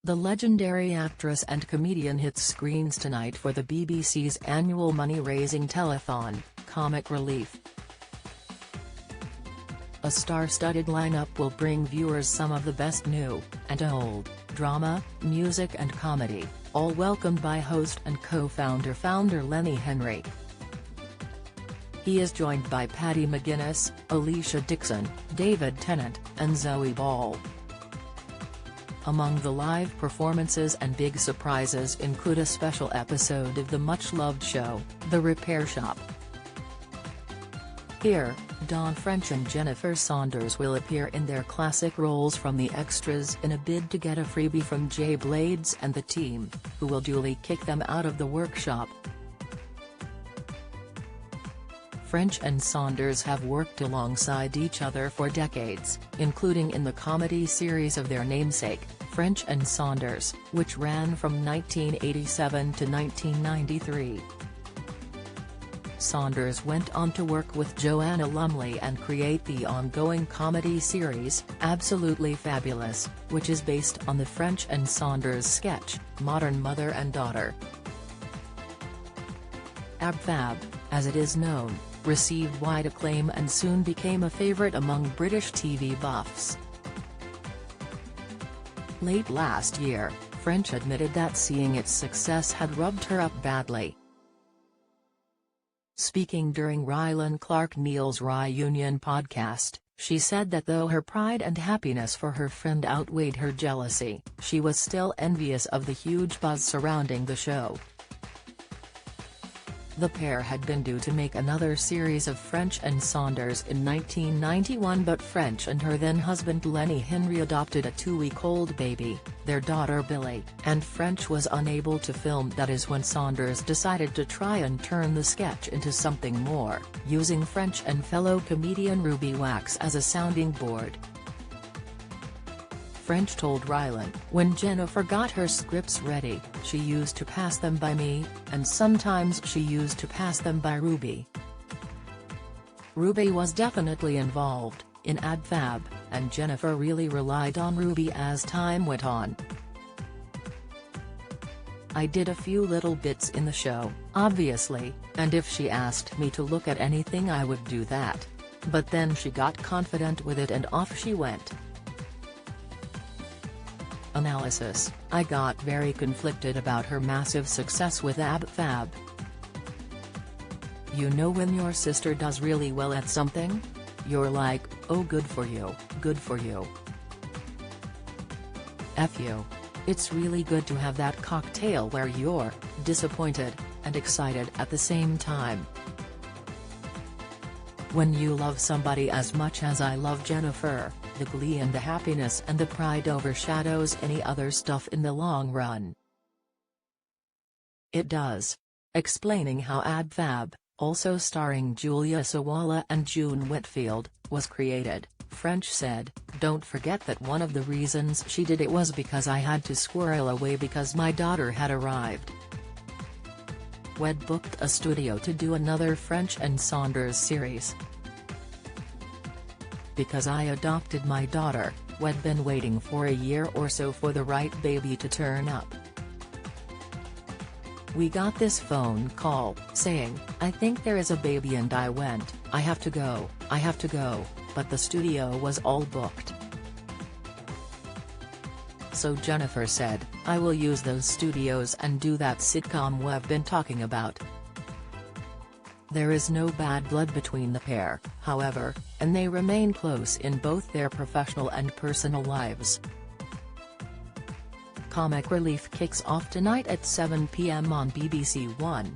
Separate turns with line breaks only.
The legendary actress and comedian hits screens tonight for the BBC's annual money-raising telethon, Comic Relief. A star-studded lineup will bring viewers some of the best new, and old, drama, music and comedy, all welcomed by host and co-founder Lenny Henry. He is joined by Paddy McGuinness, Alicia Dixon, David Tennant, and Zoe Ball. Among the live performances and big surprises include a special episode of the much-loved show, The Repair Shop. Here, Dawn French and Jennifer Saunders will appear in their classic roles from the extras in a bid to get a freebie from Jay Blades and the team, who will duly kick them out of the workshop. French and Saunders have worked alongside each other for decades, including in the comedy series of their namesake, French and Saunders, which ran from 1987 to 1993. Saunders went on to work with Joanna Lumley and create the ongoing comedy series, Absolutely Fabulous, which is based on the French and Saunders sketch, Modern Mother and Daughter. Ab Fab, as it is known, received wide acclaim and soon became a favourite among British TV buffs. Late last year, French admitted that seeing its success had rubbed her up badly. Speaking during Rylan Clark Neal's Reunion podcast, she said that though her pride and happiness for her friend outweighed her jealousy, she was still envious of the huge buzz surrounding the show. The pair had been due to make another series of French and Saunders in 1991, but French and her then-husband Lenny Henry adopted a 2-week-old baby, their daughter Billy, and French was unable to film. That is when Saunders decided to try and turn the sketch into something more, using French and fellow comedian Ruby Wax as a sounding board. French told Rylan, "When Jennifer got her scripts ready, she used to pass them by me, and sometimes she used to pass them by Ruby. Ruby was definitely involved in Ab Fab, and Jennifer really relied on Ruby as time went on. I did a few little bits in the show, obviously, and if she asked me to look at anything I would do that. But then she got confident with it and off she went." Analysis: I got very conflicted about her massive success with Ab Fab. You know when your sister does really well at something? You're like, oh good for you, good for you. F you. It's really good to have that cocktail where you're disappointed and excited at the same time. When you love somebody as much as I love Jennifer, the glee and the happiness and the pride overshadows any other stuff in the long run. It does. Explaining how Ab Fab, also starring Julia Sawalha and June Whitfield, was created, French said, "Don't forget that one of the reasons she did it was because I had to squirrel away because my daughter had arrived. We'd booked a studio to do another French and Saunders series. Because I adopted my daughter, we'd been waiting for a year or so for the right baby to turn up. We got this phone call, saying, I think there is a baby, and I went, I have to go, but the studio was all booked. So Jennifer said, I will use those studios and do that sitcom we've been talking about. There is no bad blood between the pair, however, and they remain close in both their professional and personal lives." Comic Relief kicks off tonight at 7 p.m. on BBC One.